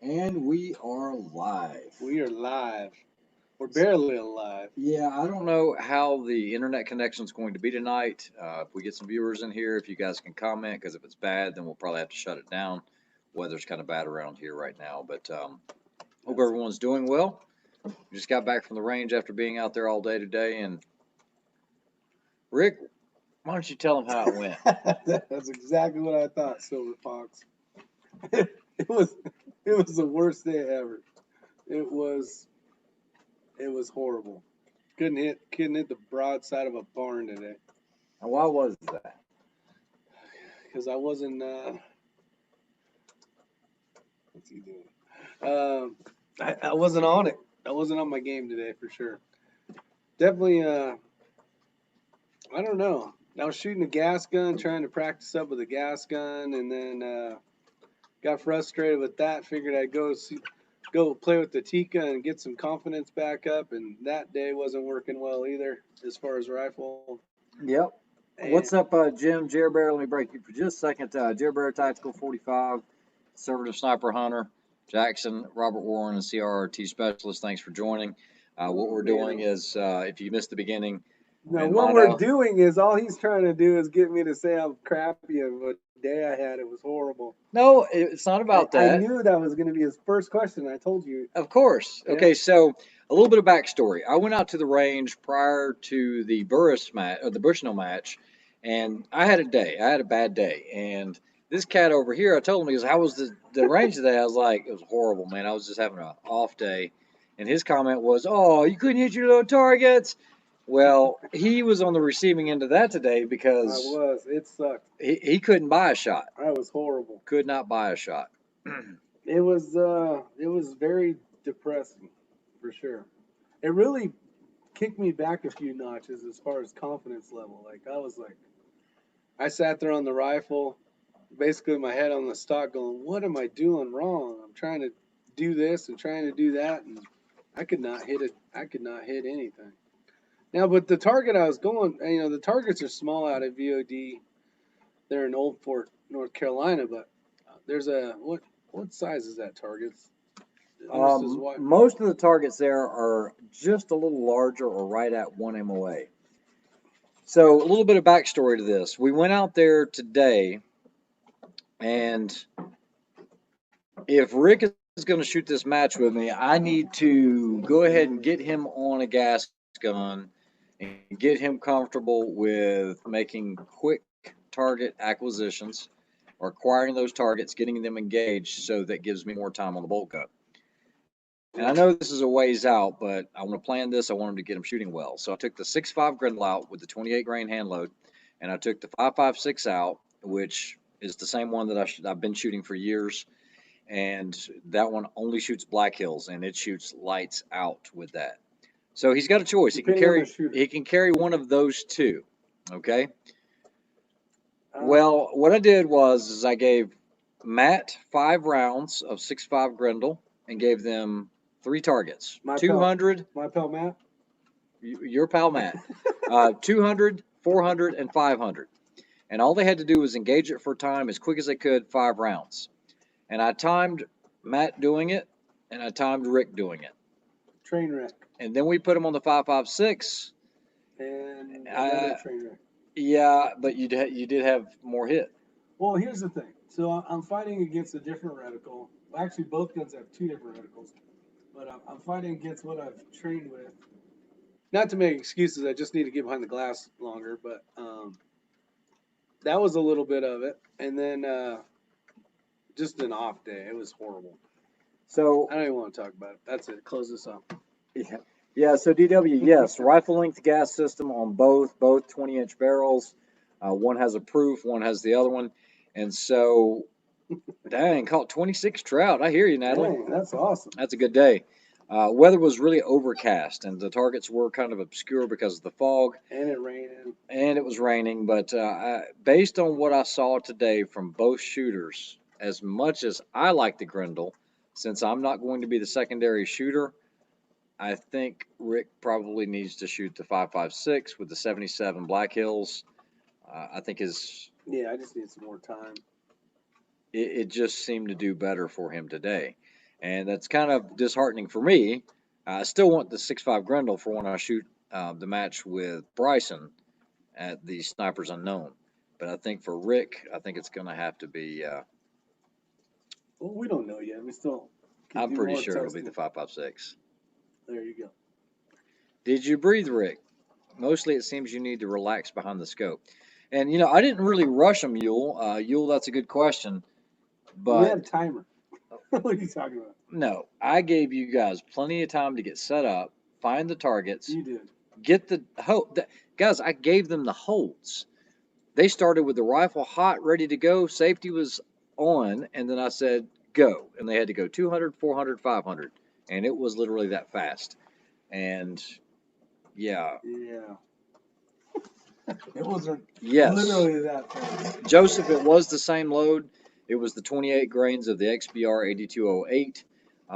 And we are live. We are live. We're barely alive. Yeah, I don't know how the internet connection is going to be tonight. If we get some viewers in here, if you guys can comment, because if it's bad, then we'll probably have to shut it down. Weather's kind of bad around here right now, but hope everyone's doing well. We just got back from the range after being out there all day today. And Rick, why don't you tell them how it went? That's exactly what I thought, Silver Fox. it was it was the worst day ever. It was horrible. Couldn't hit the broadside of a barn today And why was that? because I wasn't. What's he doing? I wasn't on it. I wasn't on my game today for sure. Definitely. I don't know. I was shooting a gas gun, trying to practice up with a gas gun, and then got frustrated with that. Figured I'd go play with the Tika and get some confidence back up, and that day wasn't working well either as far as rifle. Yep. And What's up, Jim? Jer Bear, let me break you for just a second. Jer Bear Tactical 45, Conservative Sniper Hunter, Jackson, Robert Warren, and CRRT Specialist. Thanks for joining. What we're doing is, if you missed the beginning, now in what we're Mono, doing is all he's trying to do is get me to say how crappy of a day I had. It was horrible. no, it's not about I that. knew that was going to be his first question. I told you. Of course. Yeah. Okay, so a little bit of backstory. I went out to the range prior to the Burris match or the Bushnell match, and I had a day. I had a bad day, and this cat over here, I told him, he goes, "How was the range today?" I was like, "It was horrible, man. I was just having an off day." And his comment was, "Oh, you couldn't hit your little targets." Well, he was on the receiving end of that today I because was. It sucked. he couldn't buy a shot. I was horrible. Could not buy a shot. It was very depressing, for sure. It really kicked me back a few notches as far as confidence level. I sat there on the rifle, basically my head on the stock, going, "What am I doing wrong? I'm trying to do this and trying to do that, and I could not hit it. I could not hit anything." Now, but the target I was going, the targets are small out at VOD. They're in Old Fort, North Carolina, but there's a what size is that target? Most of the targets there are just a little larger or right at 1 MOA. So a little bit of backstory to this. We went out there today, and if Rick is going to shoot this match with me, I need to go ahead and get him on a gas gun and get him comfortable with making quick target acquisitions or acquiring those targets, getting them engaged so that gives me more time on the bolt cut. And I know this is a ways out, but I want to plan this. I want him to get him shooting well. So I took the 6.5 Grendel out with the 28 grain hand load, and I took the 5.56 out, which is the same one that I've been shooting for years. And that one only shoots Black Hills, and it shoots lights out with that. So he's got a choice. He can carry one of those two. Okay. Well, what I did was is I gave Matt 5 rounds of 6.5 Grendel and gave them 3 targets. 200. My pal Matt. Your pal Matt. 200, 400, and 500. And all they had to do was engage it for time as quick as they could, 5 rounds. And I timed Matt doing it, and I timed Rick doing it. Train wreck. And then we put them on the 5.56. And another train wreck. Yeah, but you did have more hit. Well, here's the thing. So I'm fighting against a different reticle. Well, actually, both guns have 2 different reticles. But I'm fighting against what I've trained with. Not to make excuses, I just need to get behind the glass longer. But that was a little bit of it. And then just an off day. It was horrible. So I don't even want to talk about it. That's it. Close this up. Yeah. Yeah, so DW, yes, rifle length gas system on both 20-inch barrels. One has a proof, one has the other one. And so, dang, caught 26 trout. I hear you, Natalie. Dang, that's awesome. That's a good day. Weather was really overcast, and the targets were kind of obscure because of the fog. And it rained. And it was raining. But based on what I saw today from both shooters, as much as I like the Grendel, since I'm not going to be the secondary shooter, I think Rick probably needs to shoot the 5.56 with the 77 Black Hills. I think I just need some more time. It just seemed to do better for him today. and that's kind of disheartening for me. I still want the 6.5 Grendel for when I shoot the match with Bryson at the Snipers Unknown. But I think for Rick, I think it's going to have to be. Well, we don't know yet. We still can I'm do pretty more sure it'll be testing. the 5.56. There you go. Did you breathe, Rick? Mostly, it seems you need to relax behind the scope. And I didn't really rush him, Yule. Yule, that's a good question. We had But a timer. What are you talking about? no, I gave you guys plenty of time to get set up, find the targets, You did. get the guys. I gave them the holds. They started with the rifle hot, ready to go. Safety was on, and then I said go, and they had to go 200, 400, 500, and it was literally that fast. And yeah, Yeah. It wasn't yes, literally that fast. Joseph, it was the same load. It was the 28 grains of the XBR 8208.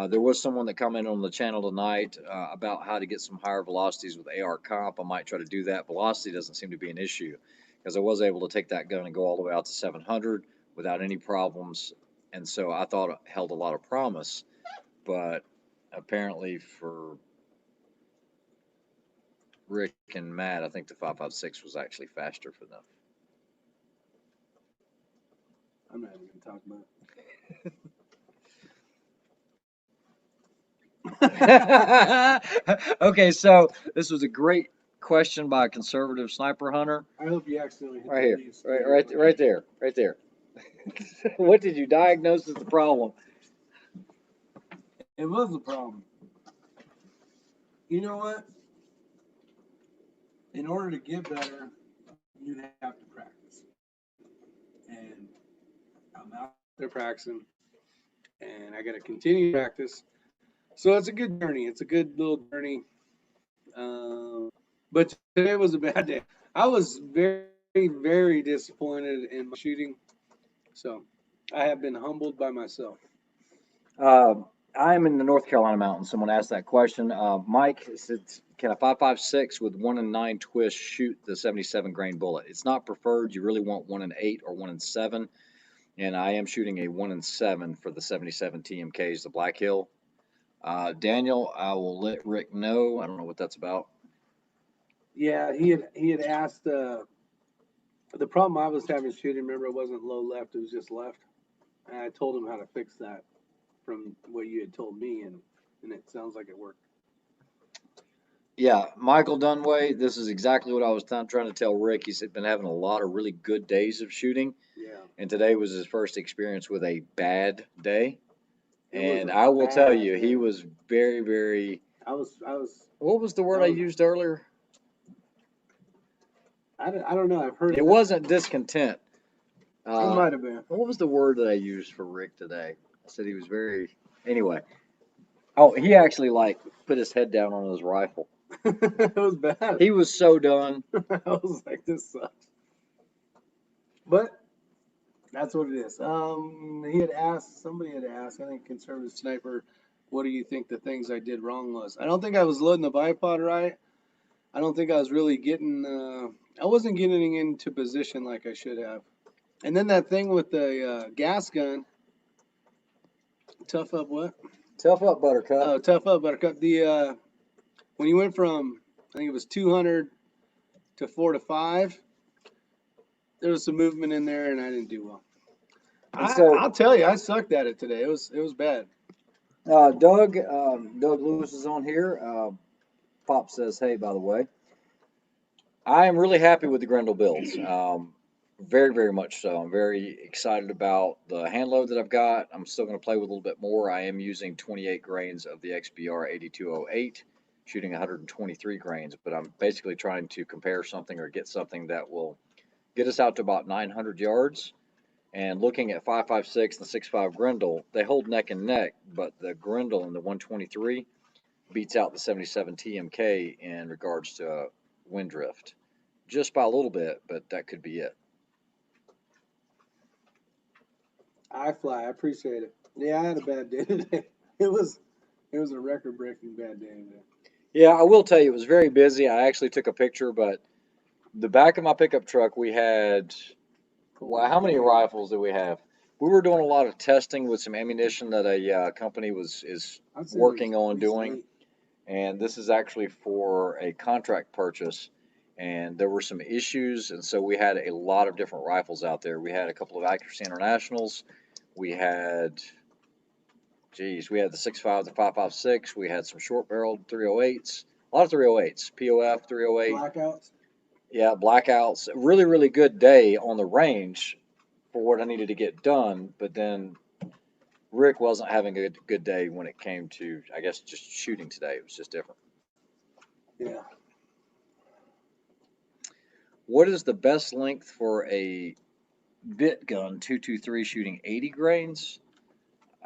There was someone that commented on the channel tonight about how to get some higher velocities with AR comp. I might try to do that. Velocity doesn't seem to be an issue because I was able to take that gun and go all the way out to 700 without any problems. And so I thought it held a lot of promise. But apparently for Rick and Matt, I think the 5.56 was actually faster for them. I'm not even talking about it. Okay, so this was a great question by a conservative sniper hunter. I hope you accidentally hit Right the here, leaves. right there, right there. What did you diagnose as the problem? It was a problem. You know what? In order to get better, you have to practice. And I'm out there practicing, and I got to continue to practice. So it's a good journey. It's a good little journey. But today was a bad day. I was very, very disappointed in my shooting. So I have been humbled by myself. I'm in the North Carolina mountains. Someone asked that question. Mike said, "Can a 5.56 with 1 and 9 twist shoot the 77 grain bullet?" It's not preferred. You really want 1 and 8 or 1 and 7. And I am shooting a 1 and 7 for the 77 TMKs, the Black Hill. Daniel, I will let Rick know. I don't know what that's about. Yeah, he had asked. The problem I was having shooting, remember, it wasn't low left; it was just left. And I told him how to fix that from what you had told me, and it sounds like it worked. Yeah, Michael Dunway, this is exactly what I was trying to tell Rick. He's been having a lot of really good days of shooting, Yeah, and today was his first experience with a bad day. it was And a I will tell bad you, day. he was very, very. I was. What was the word I used earlier? I don't know. I've heard It wasn't discontent. It might have been. What was the word that I used for Rick today? I said he was very. Anyway. Oh, he actually like put his head down on his rifle. It was bad. He was so done. I was like, this sucks. But that's what it is. Somebody had asked, I think conservative sniper, what do you think the things I did wrong was? I don't think I was loading the bipod right. I don't think I was really I wasn't getting into position like I should have. And then that thing with the gas gun, tough up what? Tough up, Buttercup. Oh, tough up, Buttercup. When you went from, I think it was 200 to 4 to 5, there was some movement in there, and I didn't do well. I'll tell you, I sucked at it today. It was bad. Doug Lewis is on here. Pop says, "Hey, by the way, I am really happy with the Grendel builds. Very, very much so. I'm very excited about the hand load that I've got. I'm still going to play with a little bit more. I am using 28 grains of the XBR 8208, shooting 123 grains, but I'm basically trying to compare something or get something that will get us out to about 900 yards. And looking at 5.56 and the 6.5 Grendel, they hold neck and neck, but the Grendel and the 123 beats out the 77 TMK in regards to wind drift. Just by a little bit, but that could be it." I appreciate it. Yeah, I had a bad day today. It was a record breaking bad day today. Yeah, I will tell you, it was very busy. I actually took a picture, but the back of my pickup truck, we had, well, how many rifles do we have? We were doing a lot of testing with some ammunition that a company is I'd say working at on least doing, 8. and this is actually for a contract purchase. And there were some issues, and so we had a lot of different rifles out there. We had a couple of Accuracy Internationals. We had, geez, we had the 6.5, the 5.56. We had some short-barreled 308s, a lot of 308s, POF 308. Blackouts. Yeah, blackouts. Really, really good day on the range for what I needed to get done, but then Rick wasn't having a good day when it came to, I guess, just shooting today. It was just different. Yeah. What is the best length for a bit gun 223 shooting 80 grains?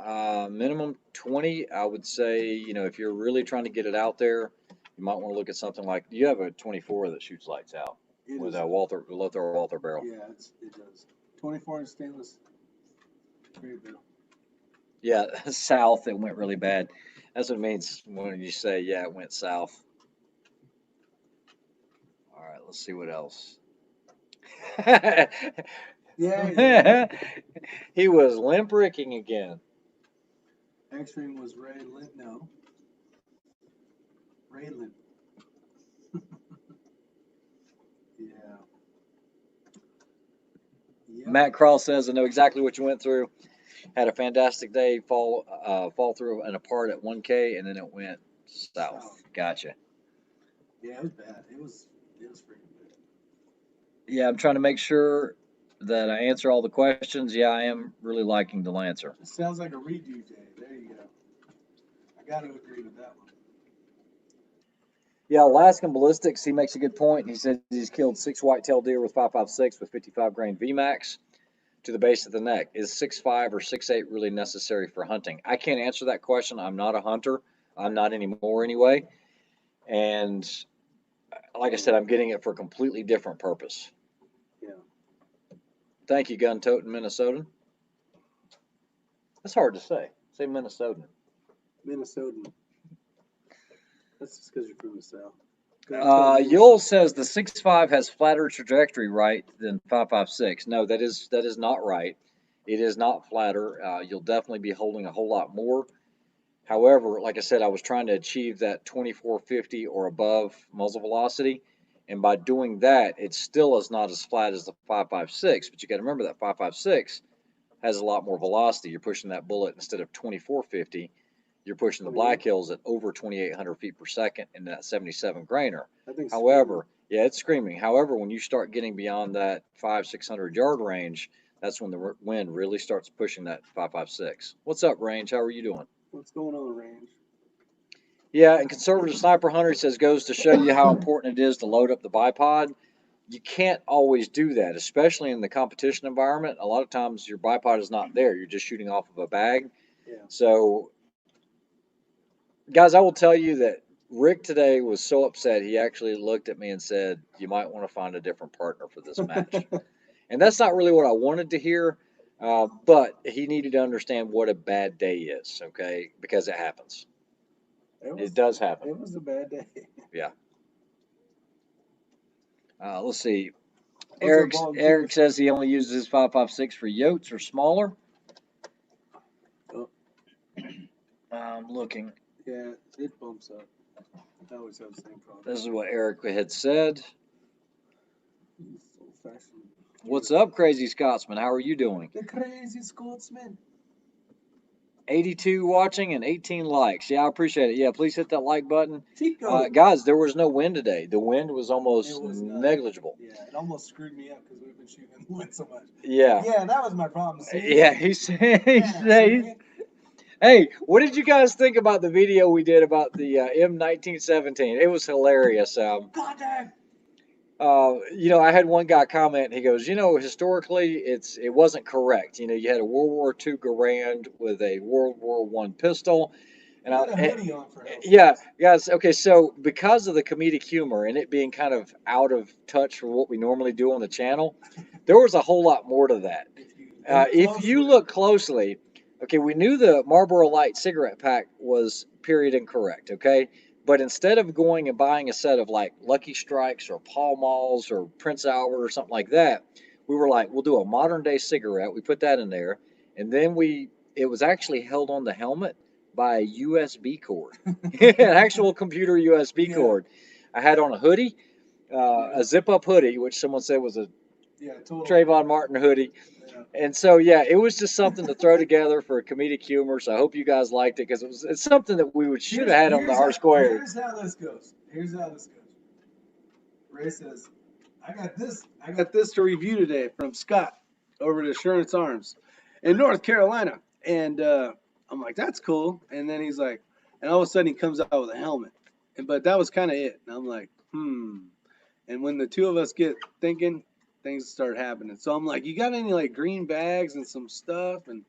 Minimum 20. I would say, if you're really trying to get it out there, you might want to look at something like, you have a 24 that shoots lights out with a Walther barrel. Yeah, it does. 24 inch stainless. Great barrel. Yeah, south, it went really bad. That's what it means when you say, yeah, it went south. All right, let's see what else. Yeah. He was limp-ricking again. X-Ring was Ray Lint. No. Ray Lint. Yeah. Yep. Matt Cross says, I know exactly what you went through. Had a fantastic day, fall through and apart at 1K, and then it went south. Gotcha. Yeah, it was bad. It was freaking bad. Yeah, I'm trying to make sure that I answer all the questions. Yeah, I am really liking the Lancer. It sounds like a redo day. There you go. I got to agree with that one. Yeah, Alaskan Ballistics, he makes a good point. He said he's killed 6 whitetail deer with 5.56 with 55 grain VMAX to the base of the neck. Is 6.5 or 6.8 really necessary for hunting? I can't answer that question. I'm not a hunter. I'm not anymore anyway. And like I said, I'm getting it for a completely different purpose. Yeah. Thank you, Gun Totin' Minnesotan. That's hard to say. Say Minnesotan. Minnesotan. That's just because you're from the south. Yule says the 6.5 has flatter trajectory, right, than 5.56. No, that is not right. It is not flatter. You'll definitely be holding a whole lot more. However, like I said, I was trying to achieve that 2450 or above muzzle velocity, and by doing that, it still is not as flat as the 5.56. But you got to remember that 5.56 has a lot more velocity. You're pushing that bullet instead of 2450. You're pushing the Black Hills at over 2,800 feet per second in that 77 grainer. However, yeah, it's screaming. However, when you start getting beyond that 500-600 yard range, that's when the wind really starts pushing that 5.56. What's up, Range? How are you doing? What's going on, Range? Yeah, and Conservative Sniper Hunter says goes to show you how important it is to load up the bipod. You can't always do that, especially in the competition environment. A lot of times your bipod is not there. You're just shooting off of a bag. Yeah. So, guys, I will tell you that Rick today was so upset, he actually looked at me and said, you might want to find a different partner for this match. And that's not really what I wanted to hear, but he needed to understand what a bad day is, okay? Because it happens. It does happen. It was a bad day. Yeah. Let's see. Eric says he only uses his 5.56 for yotes or smaller. Oh. I'm looking. Yeah, it bumps up. I always have the same problem. This is what Eric had said. Old-fashioned. What's up, Crazy Scotsman? How are you doing? The Crazy Scotsman. 82 watching and 18 likes. Yeah, I appreciate it. Yeah, please hit that like button. Chico. Guys, there was no wind today. The wind was almost negligible. Yeah, it almost screwed me up because we've been shooting in the wind so much. Yeah. Yeah, that was my problem. See? Yeah, he said. Hey, what did you guys think about the video we did about the M1917? It was hilarious. Contact. I had one guy comment. He goes, historically, it wasn't correct. You had a World War II Garand with a World War I pistol, and I had a hoodie on for help. Yeah, guys. Okay, so because of the comedic humor and it being kind of out of touch for what we normally do on the channel, there was a whole lot more to that. If you look closely, okay, we knew the Marlboro Light cigarette pack was period incorrect. Okay. But instead of going and buying a set of like Lucky Strikes or Pall Malls or Prince Albert or something like that, we were like, we'll do a modern day cigarette. We put that in there. And then it was actually held on the helmet by a USB cord, an actual computer USB cord. I had on a hoodie, a zip up hoodie, which someone said was a Trayvon Martin hoodie. And so, yeah, it was just something to throw together for comedic humor. So I hope you guys liked it because it's something that we should have had on the R Squared. Here's how this goes. Ray says, I got this to review today from Scott over at Assurance Arms in North Carolina. And I'm like, that's cool. And then he's like, and all of a sudden he comes out with a helmet. But that was kind of it. And I'm like, And when the two of us get thinking, things start happening. So I'm like, you got any like green bags and some stuff? And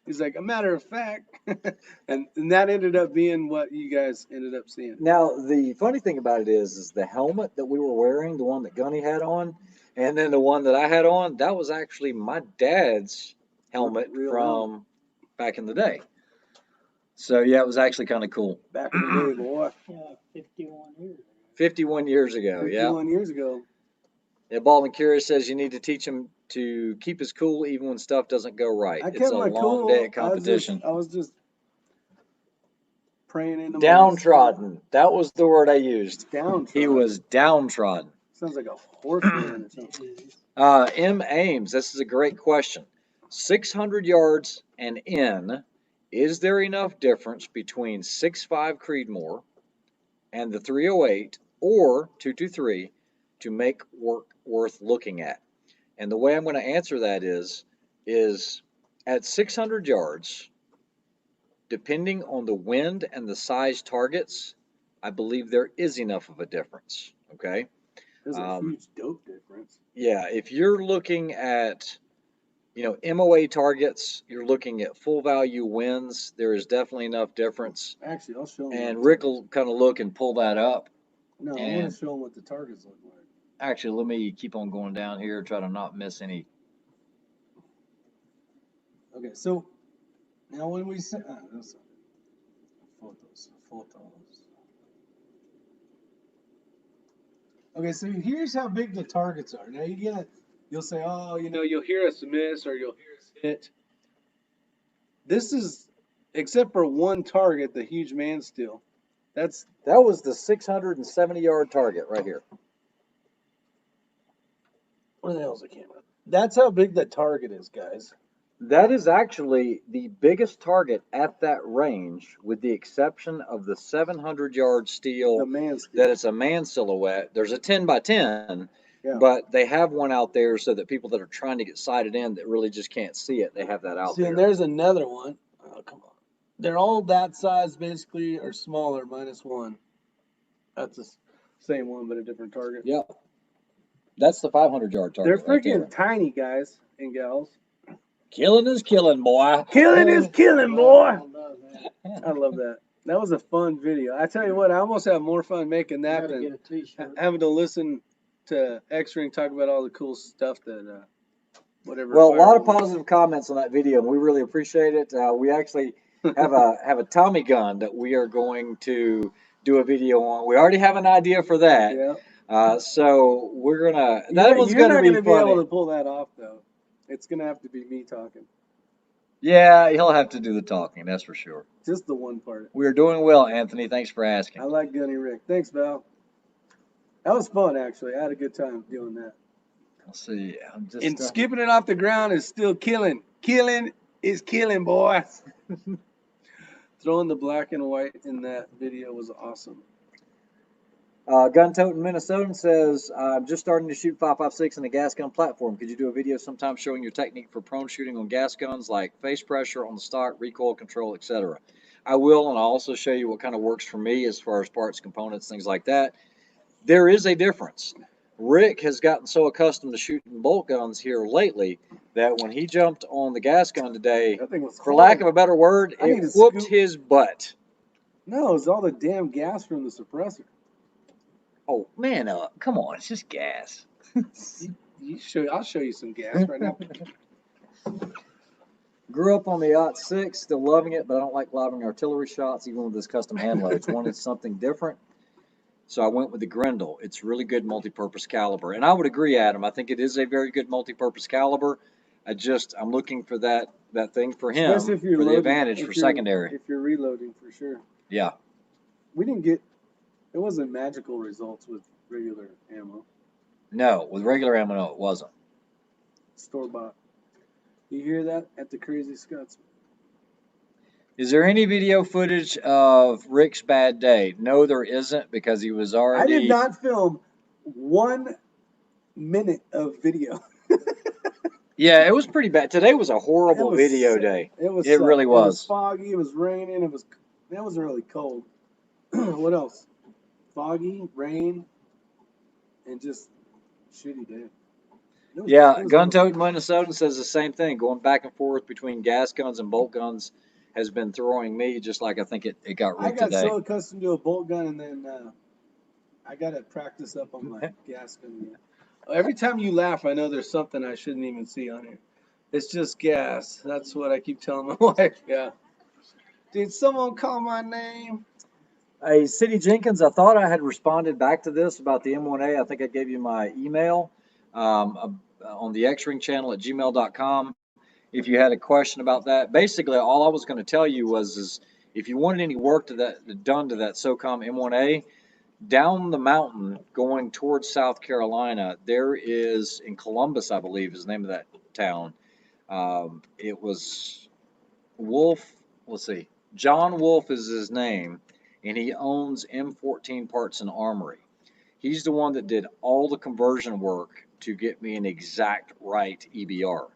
he's like, a matter of fact. and that ended up being what you guys ended up seeing. Now, the funny thing about it is the helmet that we were wearing, the one that Gunny had on, and then the one that I had on, that was actually my dad's helmet from back in the day. So, yeah, it was actually kind of cool. Back in the day, boy. Yeah, 51 years. 51 years ago, 51 years ago. Yeah, Baldwin Curious says you need to teach him to keep his cool even when stuff doesn't go right. It's a long day at competition. I was just praying in the downtrodden. That was the word I used. Downtrodden. He was downtrodden. Sounds like a horseman or something. M. Ames, this is a great question. 600 yards and in, is there enough difference between 6.5 Creedmoor and the 308 or 223 to make work worth looking at? And the way I'm going to answer that is at 600 yards, depending on the wind and the size targets, I believe there is enough of a difference. Okay. There's a huge dope difference. Yeah, if you're looking at, MOA targets, you're looking at full value wins. There is definitely enough difference. Actually, I'll show them. And Rick will kind of look and pull that up. No, I want to show them what the targets look like. Actually, let me keep on going down here, try to not miss any. Okay, so now when we say photos. Okay, so here's how big the targets are. Now you'll say, oh, you'll hear us miss or you'll hear us hit. This is, except for one target, the huge man steel. That was the 670-yard target right here. Where the hell's the camera? That's how big that target is, guys. That is actually the biggest target at that range, with the exception of the 700-yard steel. The man steel. That it's a man silhouette. There's a 10 by 10, but they have one out there so that people that are trying to get sighted in that really just can't see it, they have that out there. And there's another one. Oh, come on. They're all that size, basically, or smaller, -1. That's the same one, but a different target. Yeah. That's the 500-yard target. They're freaking tiny, guys and gals. Killing is killing, boy. Killing is killing, boy. I love that. That was a fun video. I tell you what, I almost have more fun making that than having to listen to X-Ring talk about all the cool stuff that whatever. Well, a lot of positive comments on that video, and we really appreciate it. We actually have a Tommy gun that we are going to do a video on. We already have an idea for that. Yeah. So we're gonna. That one's gonna be funny. You're not gonna be able to pull that off, though. It's gonna have to be me talking. Yeah, he'll have to do the talking. That's for sure. Just the one part. We are doing well, Anthony. Thanks for asking. I like Gunny Rick. Thanks, Val. That was fun, actually. I had a good time doing that. Let's see. And skipping it off the ground is still killing. Killing is killing, boy. Throwing the black and white in that video was awesome. Gun Toting Minnesotan says, I'm just starting to shoot 5.56 in a gas gun platform. Could you do a video sometime showing your technique for prone shooting on gas guns, like face pressure on the stock, recoil control, etc.? I will, and I'll also show you what kind of works for me as far as parts, components, things like that. There is a difference. Rick has gotten so accustomed to shooting bolt guns here lately that when he jumped on the gas gun today, for lack of a better word, it whooped his butt. No, it's all the damn gas from the suppressor. Oh, man up. Come on, it's just gas. I'll show you some gas right now. Grew up on the /6, still loving it, but I don't like lobbing artillery shots, even with this custom hand loads. Wanted something different, so I went with the Grendel. It's really good multi-purpose caliber. And I would agree, Adam. I think it is a very good multi-purpose caliber. I'm looking for that thing for him, Especially if you're for the loading, advantage for secondary. If you're reloading, for sure. Yeah. We didn't get. It wasn't magical results with regular ammo. No, with regular ammo, no, it wasn't. Store bought. You hear that at the Crazy Scots? Is there any video footage of Rick's bad day? No, there isn't, because he was already. I did not film 1 minute of video. Yeah, it was pretty bad. Today was a horrible video day. It really was. It was foggy. It was raining. It was really cold. What else? Foggy, rain, and just shitty day. Yeah, Gun Tote Minnesota says the same thing. Going back and forth between gas guns and bolt guns has been throwing me, just like I think it got Rick today. I got so accustomed to a bolt gun, and then I got to practice up on my gas gun. Yeah. Every time you laugh, I know there's something I shouldn't even see on here. It's just gas. That's what I keep telling my wife. Yeah. Did someone call my name? Hey, City Jenkins, I thought I had responded back to this about the M1A. I think I gave you my email on the X-Ring channel at gmail.com. If you had a question about that, basically all I was going to tell you is if you wanted any work done to that SOCOM M1A, down the mountain going towards South Carolina, there is, in Columbus, I believe is the name of that town. It was Wolf. Let's see. John Wolf is his name, and he owns M14 Parts and Armory. He's the one that did all the conversion work to get me an exact right EBR.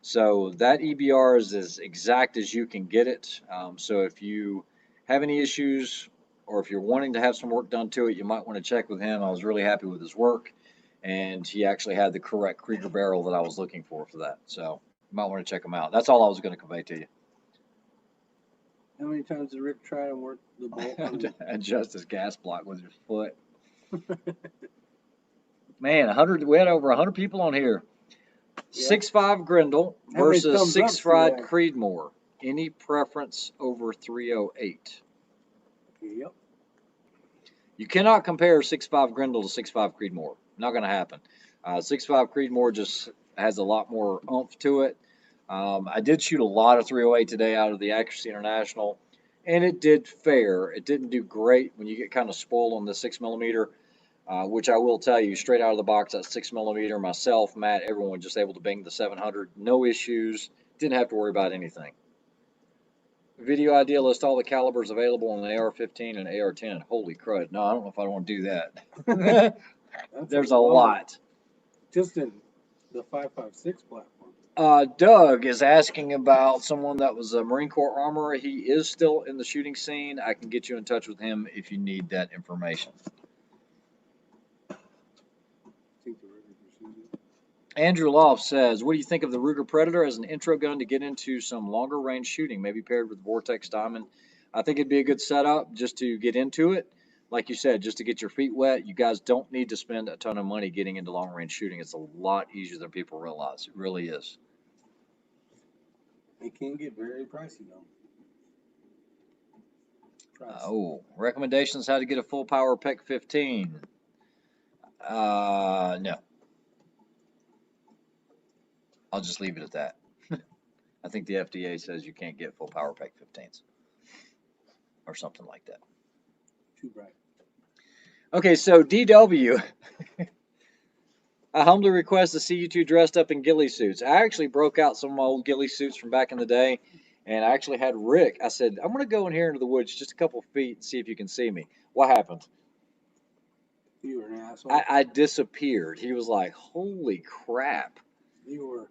So that EBR is as exact as you can get it. So if you have any issues, or if you're wanting to have some work done to it, you might want to check with him. I was really happy with his work, and he actually had the correct Krieger barrel that I was looking for that. So you might want to check him out. That's all I was going to convey to you. How many times did Rick try to work the bolt? Adjust his gas block with his foot. Man, 100. We had over 100 people on here. Yeah. 6.5 Grendel versus 6.5 Creedmoor. Any preference over 308? Yep. You cannot compare 6.5 Grendel to 6.5 Creedmoor. Not going to happen. 6.5 Creedmoor just has a lot more oomph to it. I did shoot a lot of 308 today out of the Accuracy International, and it did fare. It didn't do great when you get kind of spoiled on the 6mm, which I will tell you, straight out of the box, that 6mm, myself, Matt, everyone was just able to bang the 700. No issues. Didn't have to worry about anything. Video idea, list all the calibers available on the AR-15 and AR-10. Holy crud. No, I don't know if I want to do that. There's a lot. Just in the 5.56 platform. Doug is asking about someone that was a Marine Corps armorer. He is still in the shooting scene. I can get you in touch with him if you need that information. Andrew Loft says, what do you think of the Ruger Predator as an intro gun to get into some longer range shooting, maybe paired with Vortex Diamond? I think it'd be a good setup just to get into it. Like you said, just to get your feet wet. You guys don't need to spend a ton of money getting into long range shooting. It's a lot easier than people realize. It really is. It can get very pricey though. Oh, recommendations how to get a full power PEC 15. No. I'll just leave it at that. I think the FDA says you can't get full power PEC 15s or something like that. Too bright. Okay, so DW. I humbly request to see you two dressed up in ghillie suits. I actually broke out some of my old ghillie suits from back in the day, and I actually had Rick. I said, I'm going to go in here into the woods just a couple feet and see if you can see me. What happened? You were an asshole. I disappeared. He was like, holy crap. You were.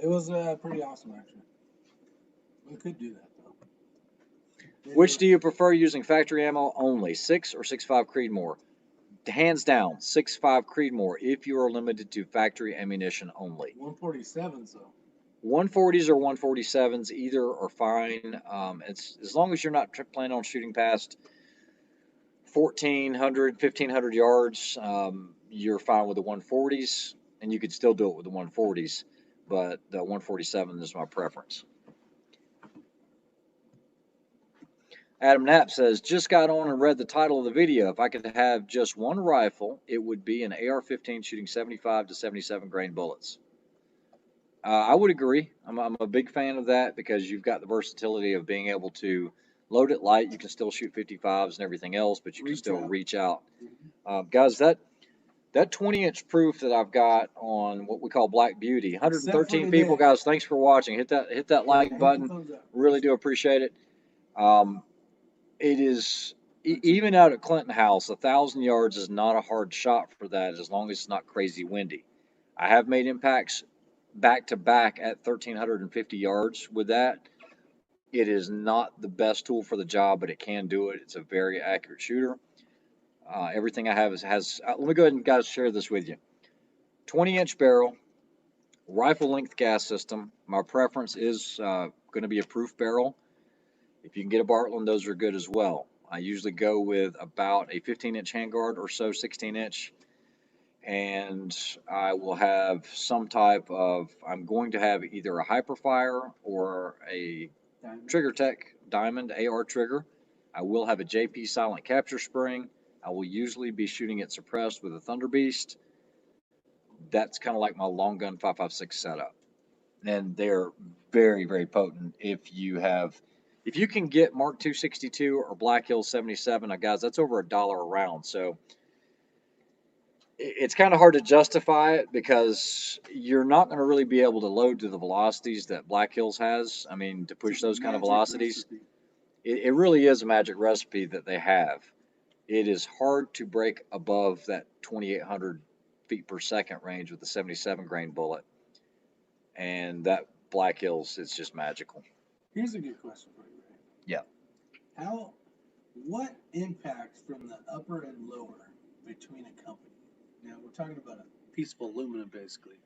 It was pretty awesome, actually. We could do that, though. Which do you prefer using factory ammo only, 6 or 6.5 Creedmoor? Hands down, 6.5 Creedmoor if you are limited to factory ammunition only. 147s, though. 140s or 147s, either are fine. It's as long as you're not planning on shooting past 1,400, 1,500 yards, you're fine with the 140s, and you could still do it with the 140s, but the 147 is my preference. Adam Knapp says, just got on and read the title of the video. If I could have just one rifle, it would be an AR-15 shooting 75 to 77 grain bullets. I would agree. I'm a big fan of that because you've got the versatility of being able to load it light. You can still shoot 55s and everything else, but you can still reach out. Guys, that 20-inch proof that I've got on what we call Black Beauty, 113 people, guys. Thanks for watching. Hit that like button. Really do appreciate it. Um, it is even out at Clinton House, 1,000 yards is not a hard shot for that as long as it's not crazy windy. I have made impacts back to back at 1,350 yards with that. It is not the best tool for the job, but it can do it. It's a very accurate shooter. Everything I have has. Let me go ahead and guys share this with you. 20-inch barrel, rifle length gas system. My preference is going to be a proof barrel. If you can get a Bartlein, those are good as well. I usually go with about a 15-inch handguard or so, 16-inch, and I will have some type of. I'm going to have either a Hyperfire or a Trigger Tech Diamond AR trigger. I will have a JP silent capture spring. I will usually be shooting it suppressed with a Thunder Beast. That's kind of like my long gun 5.56 setup, and they're very very potent. If you can get Mark 262 or Black Hill 77, guys, that's over $1 a round. So it's kind of hard to justify it because you're not going to really be able to load to the velocities that Black Hills has. I mean, to push those kind of velocities, it really is a magic recipe that they have. It is hard to break above that 2,800 feet per second range with the 77 grain bullet, and that Black Hills is just magical. Here's a good question for you, Ray. Yeah. What impacts from the upper and lower between a company? Now we're talking about a piece of aluminum, basically.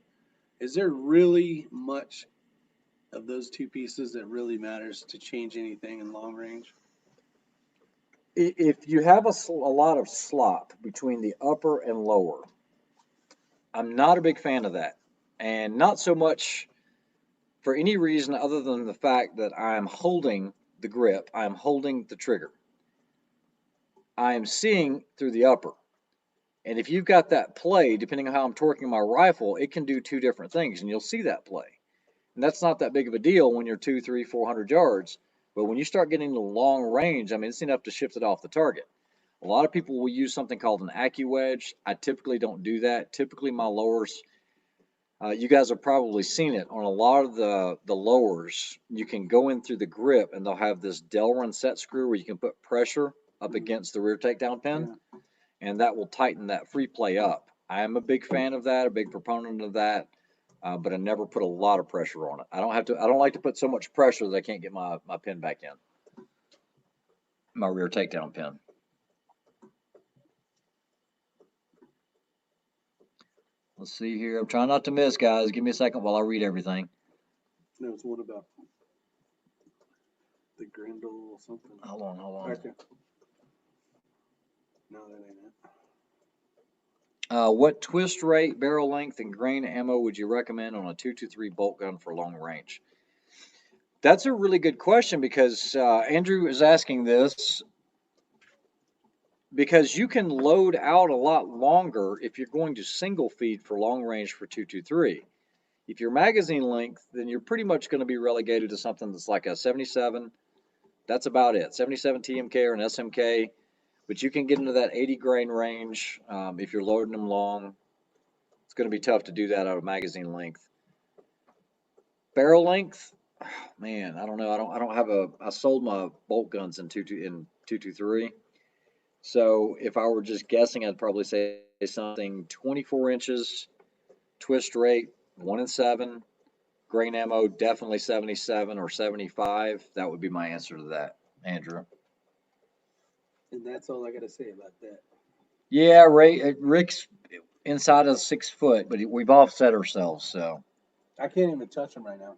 Is there really much of those two pieces that really matters to change anything in long range? If you have a lot of slop between the upper and lower, I'm not a big fan of that. And not so much for any reason other than the fact that I'm holding the grip, I'm holding the trigger. I am seeing through the upper. And if you've got that play, depending on how I'm torquing my rifle, it can do two different things, and you'll see that play. And that's not that big of a deal when you're 200, 300, 400 yards. But when you start getting to long range, I mean, it's enough to shift it off the target. A lot of people will use something called an AccuWedge. I typically don't do that. Typically, my lowers, you guys have probably seen it on a lot of the lowers. You can go in through the grip, and they'll have this Delrin set screw where you can put pressure up against the rear takedown pin, and that will tighten that free play up. I am a big fan of that, a big proponent of that, but I never put a lot of pressure on it. I don't like to put so much pressure that I can't get my pin back in, my rear takedown pin. Let's see here. I'm trying not to miss, guys. Give me a second while I read everything. No, it's one about the Grendel or something. Hold on. Right there. No, that ain't it. What twist rate, barrel length, and grain ammo would you recommend on a 223 bolt gun for long range? That's a really good question because Andrew is asking this because you can load out a lot longer if you're going to single feed for long range for 223. If your magazine length, then you're pretty much going to be relegated to something that's like a 77. That's about it. 77 TMK or an SMK. But you can get into that 80 grain range if you're loading them long. It's going to be tough to do that out of magazine length. Barrel length, man, I don't know. I don't have I sold my bolt guns in 223. So if I were just guessing, I'd probably say something 24 inches, twist rate 1 in 7, grain ammo definitely 77 or 75. That would be my answer to that, Andrew. And that's all I got to say about that. Yeah, Rick's inside of 6 foot, but we've offset ourselves, so. I can't even touch him right now.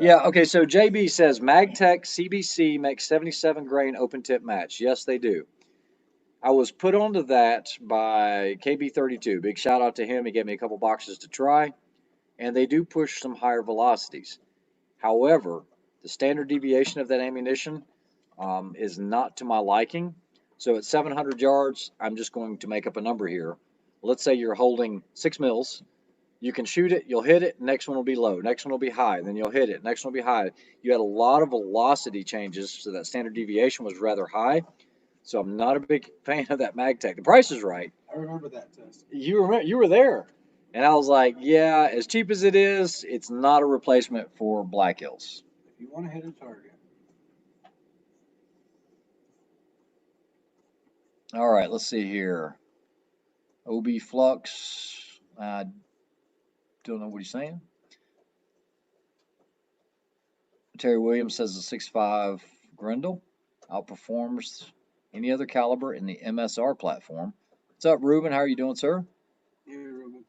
Yeah, okay, so JB says MagTech CBC makes 77 grain open tip match. Yes, they do. I was put onto that by KB32. Big shout out to him. He gave me a couple boxes to try, and they do push some higher velocities. However, the standard deviation of that ammunition is not to my liking. So at 700 yards, I'm just going to make up a number here. Let's say you're holding 6 mils You can shoot it, you'll hit it, next one will be low, next one will be high, then you'll hit it, next one will be high. You had a lot of velocity changes, so that standard deviation was rather high. So I'm not a big fan of that MagTech. The price is right. I remember that test. You were there, and I was like, yeah, as cheap as it is, it's not a replacement for Black Hills. If you want to hit a target. All right, let's see here. OB Flux. I don't know what he's saying. Terry Williams says the 6.5 Grendel outperforms any other caliber in the MSR platform. What's up, Ruben? How are you doing, sir? Yeah, Ruben.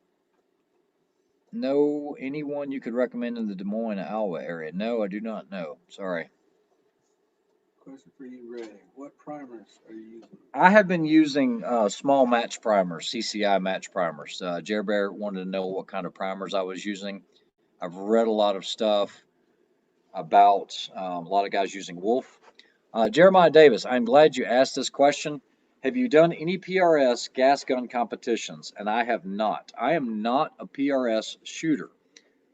Know anyone you could recommend in the Des Moines, Iowa area? No, I do not know. Sorry. Question for you, Ray. What primers are you using? I have been using small match primers, CCI match primers. Jerry Bear wanted to know what kind of primers I was using. I've read a lot of stuff about a lot of guys using Wolf. Jeremiah Davis, I'm glad you asked this question. Have you done any PRS gas gun competitions? And I have not. I am not a PRS shooter.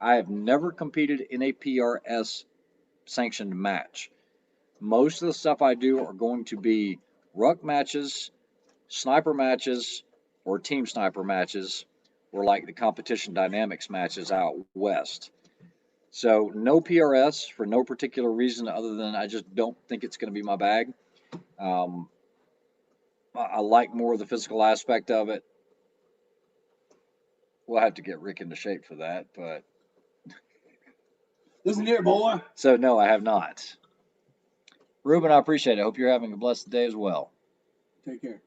I have never competed in a PRS sanctioned match. Most of the stuff I do are going to be ruck matches, sniper matches, or team sniper matches, or like the competition dynamics matches out west. So no PRS for no particular reason other than I just don't think it's going to be my bag. I like more of the physical aspect of it. We'll have to get Rick into shape for that, but Listen here, boy. so no, I have not. Ruben, I appreciate it. I hope you're having a blessed day as well. Take care.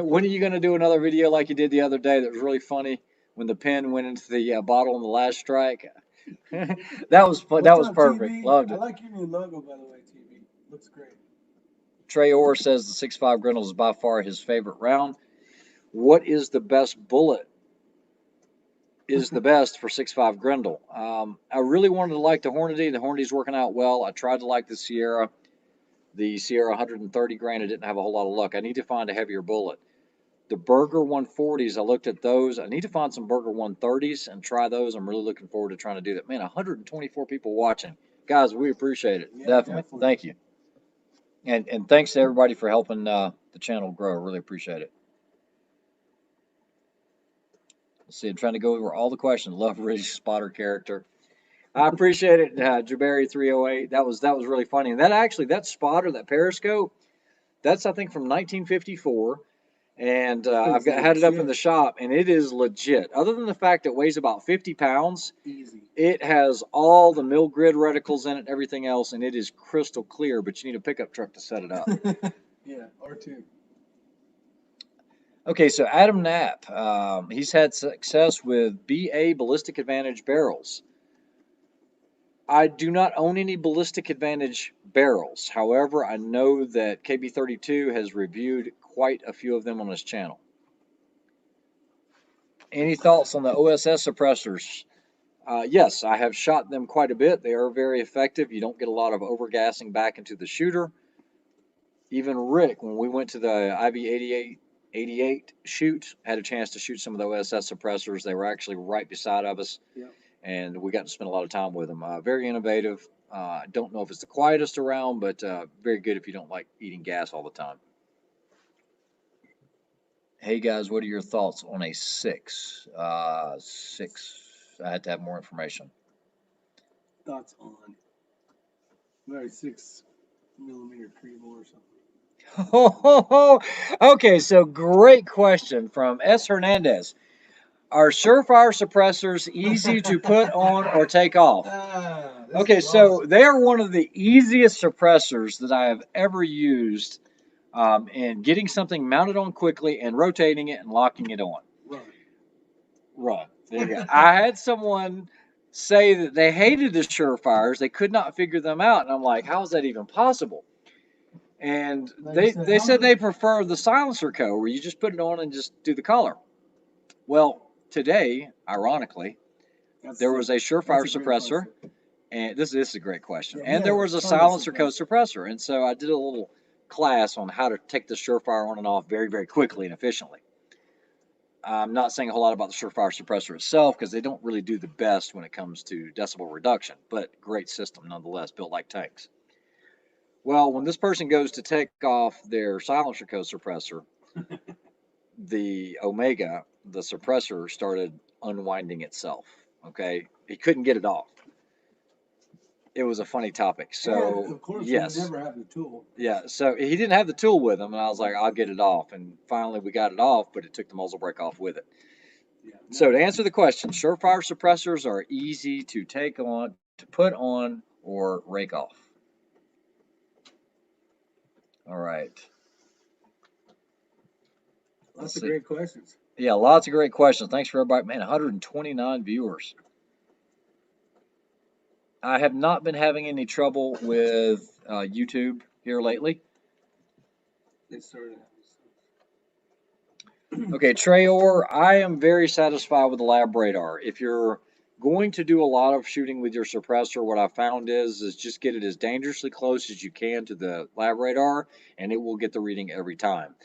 When are you going to do another video like you did the other day that was really funny when the pen went into the bottle on the last strike? That was fun. That was perfect. TV? Loved I it. like your new logo, by the way, TV. Looks great. Trey Orr says the 6.5 Grendel is by far his favorite round. What is the best bullet? Is the best for 6.5 Grendel. I really wanted to like the Hornady. The Hornady's working out well. I tried to like the Sierra. The Sierra 130 grain, I didn't have a whole lot of luck. I need to find a heavier bullet. The Burger 140s, I looked at those. I need to find some Burger 130s and try those. I'm really looking forward to trying to do that. Man, 124 people watching. Guys, we appreciate it. Yeah, Definitely. Thank you. And thanks to everybody for helping the channel grow. Really appreciate it. Let's see, I'm trying to go over all the questions. Love Ridge spotter character. I appreciate it, Jabari 308. That was really funny. And that spotter, that periscope, that's I think from 1954. And had it up in the shop, and it is legit. Other than the fact it weighs about 50 pounds, Easy. it has all the mill grid reticles in it, everything else, and it is crystal clear. But you need a pickup truck to set it up. Yeah, or two. Okay, so Adam Knapp, he's had success with BA Ballistic Advantage barrels. I do not own any Ballistic Advantage barrels. However, I know that KB32 has reviewed quite a few of them on his channel. Any thoughts on the OSS suppressors? Yes, I have shot them quite a bit. They are very effective. You don't get a lot of overgassing back into the shooter. Even Rick, when we went to the IV88 shoot, had a chance to shoot some of the OSS suppressors. They were actually right beside of us. Yep. And we got to spend a lot of time with them. Very innovative. I don't know if it's the quietest around, but very good if you don't like eating gas all the time. Hey guys, what are your thoughts on a 6? 6. I had to have more information. Thoughts on very 6mm Creevil or something? Okay, so great question from S. Hernandez. Are Surefire suppressors easy to put on or take off? Okay, so they are one of the easiest suppressors that I have ever used in getting something mounted on quickly and rotating it and locking it on. Run. There you go. I had someone say that they hated the Surefires. They could not figure them out. And I'm like, how is that even possible? And they said they prefer the silencer co, where you just put it on and just do the color. Well, today, ironically, there was a Surefire suppressor, and this is a great question. And there was a silencer co suppressor, and so I did a little class on how to take the Surefire on and off very, very quickly and efficiently. I'm not saying a whole lot about the Surefire suppressor itself because they don't really do the best when it comes to decibel reduction, but great system nonetheless, built like tanks. Well, when this person goes to take off their silencer co-suppressor, the Omega, the suppressor, started unwinding itself. Okay, he couldn't get it off. It was a funny topic. So and of course, yes, we never have the tool. yeah. So he didn't have the tool with him, and I was like, I'll get it off. And finally, we got it off, but it took the muzzle brake off with it. Yeah. So to answer the question, Surefire suppressors are easy to take on, to put on, or rake off. All right. Lots of great questions. Yeah, lots of great questions. Thanks for everybody. Man, 129 viewers. I have not been having any trouble with YouTube here lately. They started. Okay, Trayor, I am very satisfied with the lab radar. If you're going to do a lot of shooting with your suppressor, what I found is just get it as dangerously close as you can to the lab radar, and it will get the reading every time.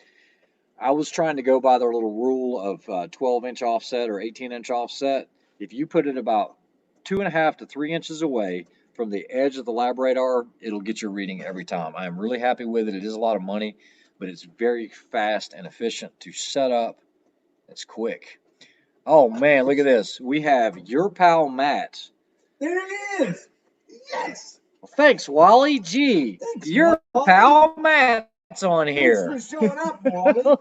I was trying to go by their little rule of 12-inch offset or 18-inch offset. If you put it about 2.5 to 3 inches away from the edge of the lab radar, it'll get your reading every time. I am really happy with it. It is a lot of money, but it's very fast and efficient to set up. It's quick. Oh man, look at this. We have your pal Matt. There it is. Yes. Well, thanks, Wally. Gee, Thanks, your Wally. pal Matt's on here. Thanks for showing up, Wally.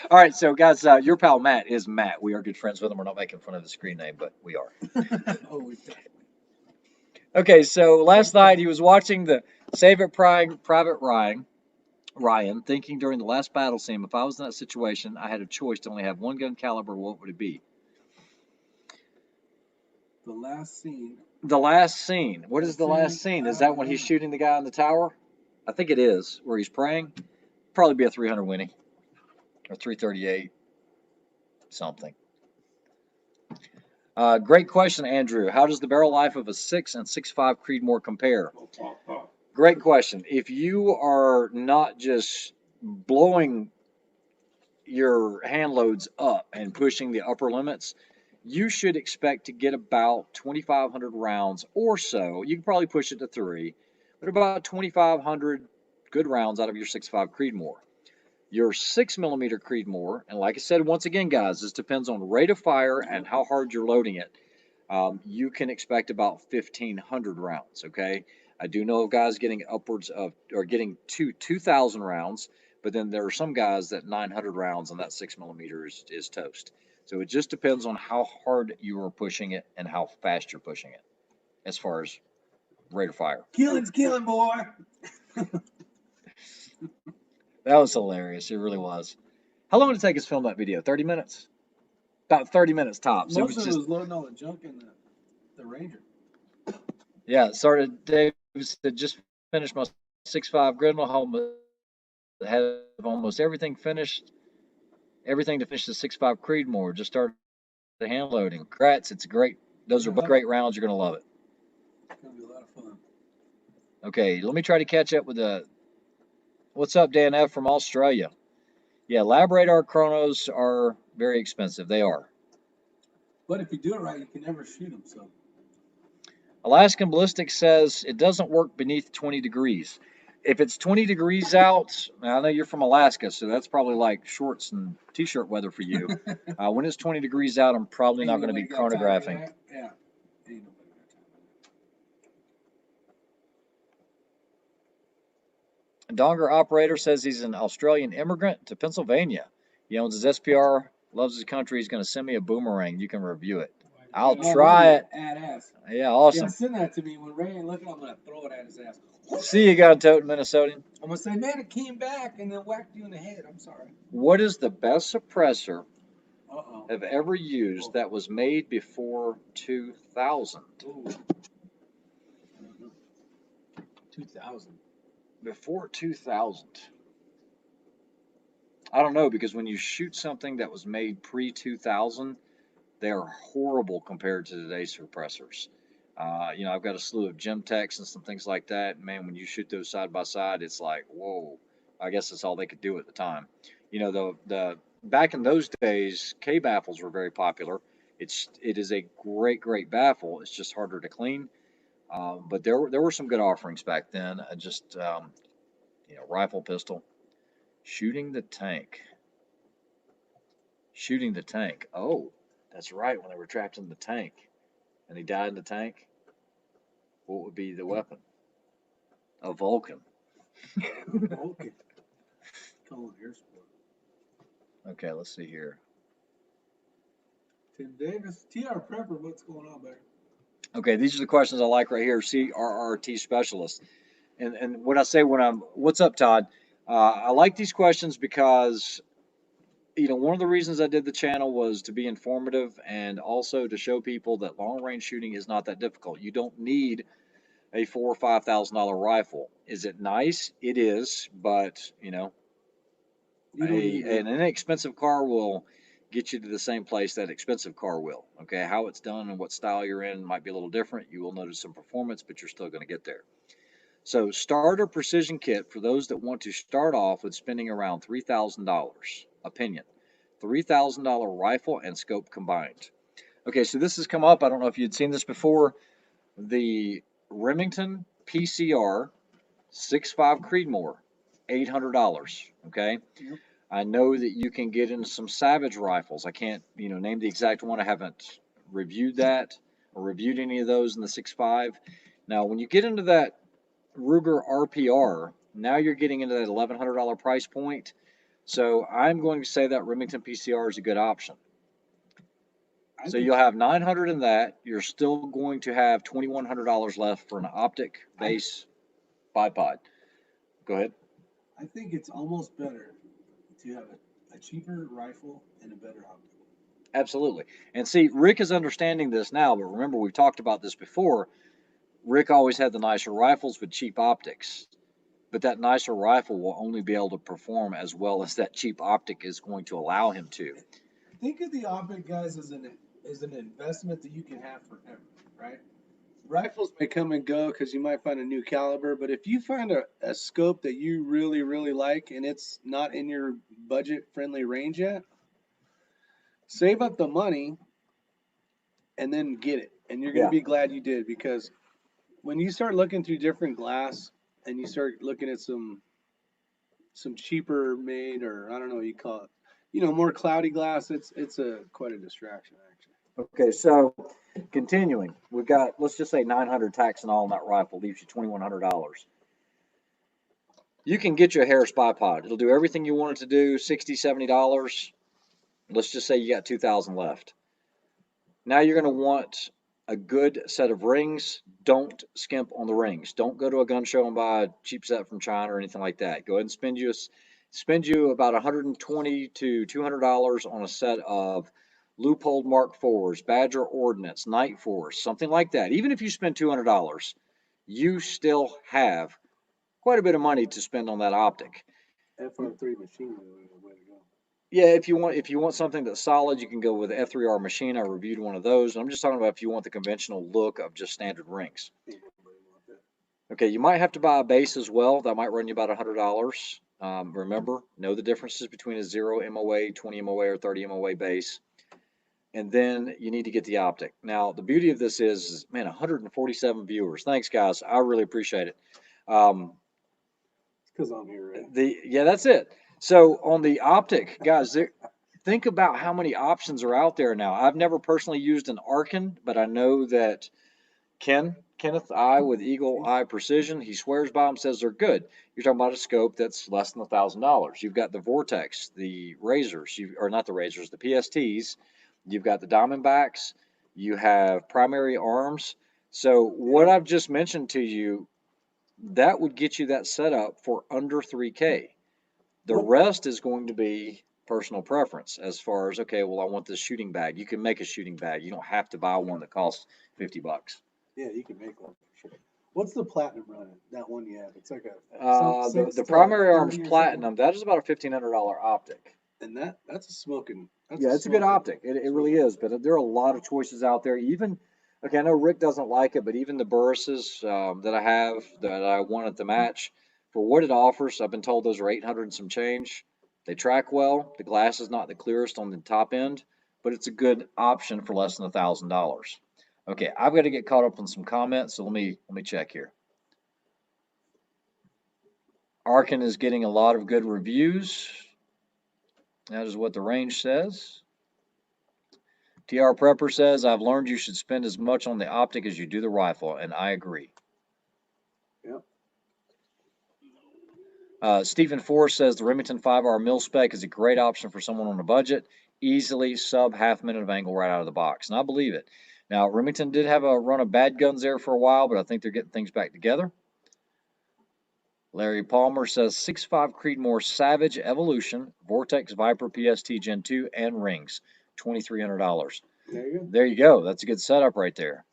All right, so guys, your pal Matt is Matt. We are good friends with him. We're not making fun of the screen name, but we are. Oh, we definitely. Okay, so last night he was watching the Save It Private Ryan, thinking during the last battle scene, if I was in that situation, I had a choice to only have one gun caliber, what would it be? The last scene. The last scene. What is the last scene? Is that when he's shooting the guy in the tower? I think it is, where he's praying. Probably be a 300 Winnie or 338, something. Great question, Andrew. How does the barrel life of a 6 and 6.5 Creedmoor compare? Great question. If you are not just blowing your hand loads up and pushing the upper limits, you should expect to get about 2,500 rounds or so. You can probably push it to 3, but about 2,500 good rounds out of your 6.5 Creedmoor. Your 6mm Creedmoor, and like I said, once again, guys, this depends on rate of fire and how hard you're loading it. You can expect about 1,500 rounds, okay? I do know of guys getting upwards of, or getting to 2,000 rounds, but then there are some guys that 900 rounds on that 6mm is toast. So it just depends on how hard you are pushing it and how fast you're pushing it as far as rate of fire. Killing's killing, boy. That was hilarious. It really was. How long did it take us to film that video? 30 minutes? About 30 minutes tops. Most of it was loading all the junk in the Ranger. Yeah, started. Dave said just finished my 6.5 Grendel. Had almost everything finished. Everything to finish the 6.5 Creedmoor. Just started the hand loading. Congrats, it's great. Those are both great rounds. You're gonna love it. It's gonna be a lot of fun. Okay, let me try to catch up with the. What's up, Dan F from Australia? Yeah, lab radar chronos are very expensive. They are. But if you do it right, you can never shoot them. So. Alaskan Ballistic says it doesn't work beneath 20 degrees. If it's 20 degrees out, I know you're from Alaska, so that's probably like shorts and t-shirt weather for you. When it's 20 degrees out, I'm probably not going to be chronographing. Yeah. Donger Operator says he's an Australian immigrant to Pennsylvania. He owns his SPR, loves his country. He's going to send me a boomerang. You can review it. I'll try it. Badass. Yeah, awesome. Yeah, send that to me. When Ray ain't looking, I'm going to throw it at his ass. See you, God Toten, Minnesotan. I'm going to say, man, it came back and then whacked you in the head. I'm sorry. What is the best suppressor I've ever used that was made before 2000? 2000. Before 2000. I don't know, because when you shoot something that was made pre-2000, they are horrible compared to today's suppressors. I've got a slew of Gemtechs and some things like that. Man, when you shoot those side by side, it's like, whoa. I guess that's all they could do at the time. The back in those days, K baffles were very popular. It is a great baffle. It's just harder to clean. But there were some good offerings back then. Just rifle, pistol, shooting the tank, shooting the tank. Oh, that's right. When they were trapped in the tank and he died in the tank, what would be the weapon? A Vulcan. Okay. Call it air sport. Okay, let's see here. Tim Davis, TR Prepper, what's going on, baby? Okay, these are the questions I like right here. CRRT specialist. And when I say what's up, Todd? I like these questions because one of the reasons I did the channel was to be informative and also to show people that long range shooting is not that difficult. You don't need a $4,000 or $5,000 rifle. Is it nice? It is, but an inexpensive car will get you to the same place that expensive car will. Okay, how it's done and what style you're in might be a little different. You will notice some performance, but you're still going to get there. So, starter precision kit for those that want to start off with spending around $3,000. Opinion: $3,000 rifle and scope combined. Okay, so this has come up. I don't know if you'd seen this before. The Remington PCR 6.5 Creedmoor, $800. Okay. Yep. I know that you can get into some Savage rifles. I can't, name the exact one. I haven't reviewed that or reviewed any of those in the 6.5. Now, when you get into that Ruger RPR, now you're getting into that $1,100 price point. So I'm going to say that Remington PCR is a good option. So you'll have 900 in that. You're still going to have $2,100 left for an optic base bipod. Go ahead. I think it's almost better to have a cheaper rifle and a better optic. Absolutely. And see, Rick is understanding this now, but remember, we've talked about this before. Rick always had the nicer rifles with cheap optics, but that nicer rifle will only be able to perform as well as that cheap optic is going to allow him to. Think of the optic, guys, as an investment that you can have forever, right? Rifles may come and go because you might find a new caliber, but if you find a scope that you really like and it's not in your budget friendly range yet, save up the money and then get it. And you're going to be glad you did, because when you start looking through different glass and you start looking at some cheaper made, or I don't know what you call it, more cloudy glass, it's quite a distraction actually. Okay, so continuing, we've got, let's just say 900 tax and all on that rifle leaves you $2,100. You can get you a Harris bipod. It'll do everything you want it to do, $60, $70. Let's just say you got 2,000 left. Now you're going to want a good set of rings. Don't skimp on the rings. Don't go to a gun show and buy a cheap set from China or anything like that. Go ahead and spend you about $120 to $200 on a set of Leupold Mark IVs, Badger Ordnance, Night Force, something like that. Even if you spend $200, you still have quite a bit of money to spend on that optic. FR3 machine is the way to go. Yeah, if you want something that's solid, you can go with the F3R machine. I reviewed one of those. I'm just talking about if you want the conventional look of just standard rings. Okay, you might have to buy a base as well. That might run you about $100. Remember, know the differences between a 0 MOA, 20 MOA, or 30 MOA base. And then you need to get the optic. Now, the beauty of this is, man, 147 viewers. Thanks, guys. I really appreciate it. It's because I'm here, right? Yeah, that's it. So on the optic, guys, think about how many options are out there now. I've never personally used an Arkin, but I know that Kenneth I with Eagle Eye Precision, he swears by them, says they're good. You're talking about a scope that's less than $1,000. You've got the Vortex, the razors, or not the razors, the PSTs. You've got the Diamondbacks. You have primary arms. So what I've just mentioned to you, that would get you that setup for under 3K. The rest is going to be personal preference as far as, okay, well, I want this shooting bag. You can make a shooting bag. You don't have to buy one that costs $50. Yeah, you can make one for sure. What's the platinum running? That one you have? It's like the primary arms platinum. That is about a $1,500 optic. And that's a smoking. It's a good optic. It really is. But there are a lot of choices out there. Even, okay, I know Rick doesn't like it, but even the Burrises that I have that I want at the match, for what it offers, I've been told those are 800 and some change. They track well. The glass is not the clearest on the top end, but it's a good option for less than $1,000. Okay, I've got to get caught up on some comments, so let me check here. Arkin is getting a lot of good reviews. That is what the range says. TR Prepper says, I've learned you should spend as much on the optic as you do the rifle, and I agree. Yep. Stephen Forrest says the Remington 5R mil spec is a great option for someone on a budget. Easily sub half minute of angle right out of the box. And I believe it. Now, Remington did have a run of bad guns there for a while, but I think they're getting things back together. Larry Palmer says 6.5 Creedmoor Savage Evolution, Vortex Viper PST Gen 2, and rings, $2,300. There you go. There you go. That's a good setup right there.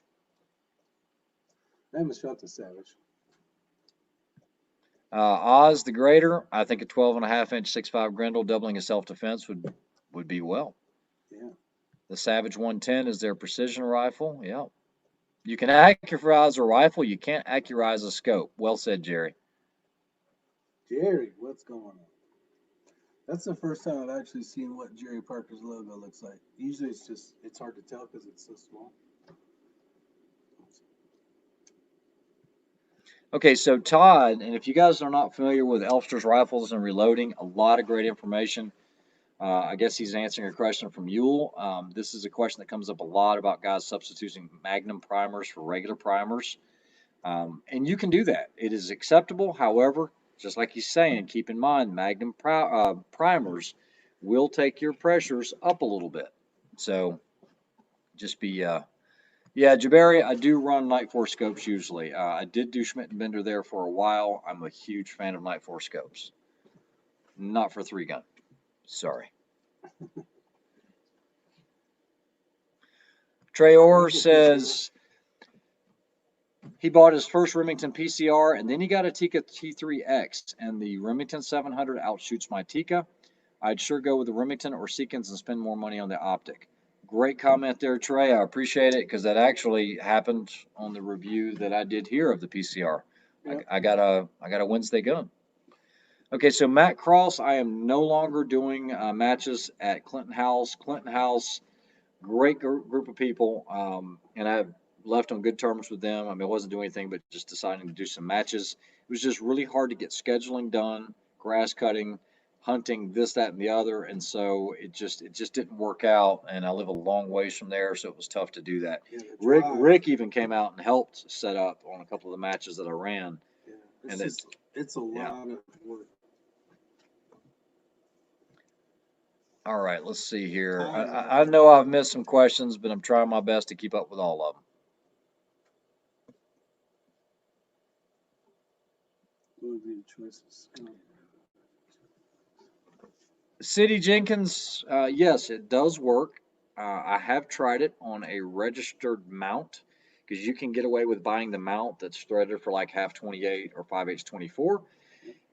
I haven't shot the Savage. Oz the Greater, I think a 12.5-inch 6.5 Grendel doubling his self-defense would be well. Yeah. The Savage 110 is their precision rifle. Yeah. You can accurize a rifle. You can't accurize a scope. Well said, Jerry. Jerry, what's going on? That's the first time I've actually seen what Jerry Parker's logo looks like. Usually it's hard to tell because it's so small. Okay, so Todd, and if you guys are not familiar with Elster's rifles and reloading, a lot of great information. I guess he's answering a question from Yule. This is a question that comes up a lot about guys substituting Magnum primers for regular primers. And you can do that. It is acceptable. However, just like he's saying, keep in mind Magnum primers will take your pressures up a little bit. So just be, yeah, Jabari, I do run Night Force scopes usually. I did do Schmidt and Bender there for a while. I'm a huge fan of Night Force scopes. Not for 3-gun. Sorry. Trey Orr says he bought his first Remington PCR and then he got a Tikka T3X, and the Remington 700 outshoots my Tikka. I'd sure go with the Remington or Seekins and spend more money on the optic. Great comment there, Trey. I appreciate it because that actually happened on the review that I did here of the PCR. Yep. I got a Wednesday gun. Okay, so Matt Cross, I am no longer doing matches at Clinton House. Clinton House, great group of people, and I left on good terms with them. I mean, I wasn't doing anything but just deciding to do some matches. It was just really hard to get scheduling done, grass cutting, hunting, this, that, and the other, and so it just didn't work out. And I live a long ways from there, so it was tough to do that. Yeah, Rick even came out and helped set up on a couple of the matches that I ran. Yeah, it's a lot of work. All right, let's see here. I know I've missed some questions, but I'm trying my best to keep up with all of them. What would be the choices? City Jenkins, yes, it does work. I have tried it on a registered mount because you can get away with buying the mount that's threaded for like half 28 or 5/8 24.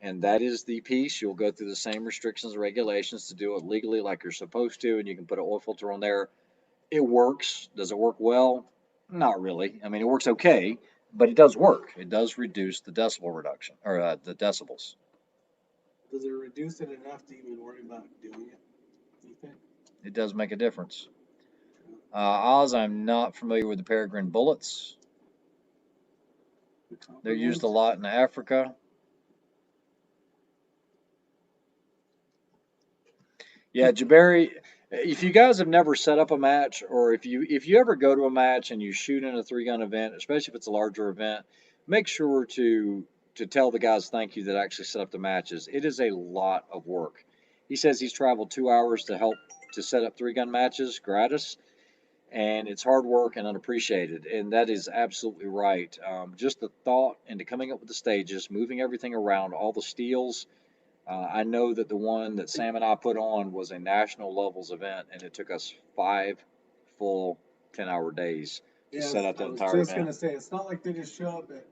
And that is the piece. You'll go through the same restrictions and regulations to do it legally like you're supposed to, and you can put an oil filter on there. It works. Does it work well? Not really. I mean, it works okay, but it does work. It does reduce the decibel reduction, or the decibels. Does it reduce it enough to even worry about doing it, you think? It does make a difference. Oz, I'm not familiar with the Peregrine bullets. They're used a lot in Africa. Yeah, Jabari, if you guys have never set up a match, or if you ever go to a match and you shoot in a 3-gun event, especially if it's a larger event, make sure to tell the guys thank you that actually set up the matches. It is a lot of work. He says he's traveled 2 hours to help to set up 3-gun matches gratis, and it's hard work and unappreciated. And that is absolutely right. Just the thought into coming up with the stages, moving everything around, all the steels. I know that the one that Sam and I put on was a national levels event, and it took us 5 full 10-hour days to set up the entire event. I was just gonna say, it's not like they just show up at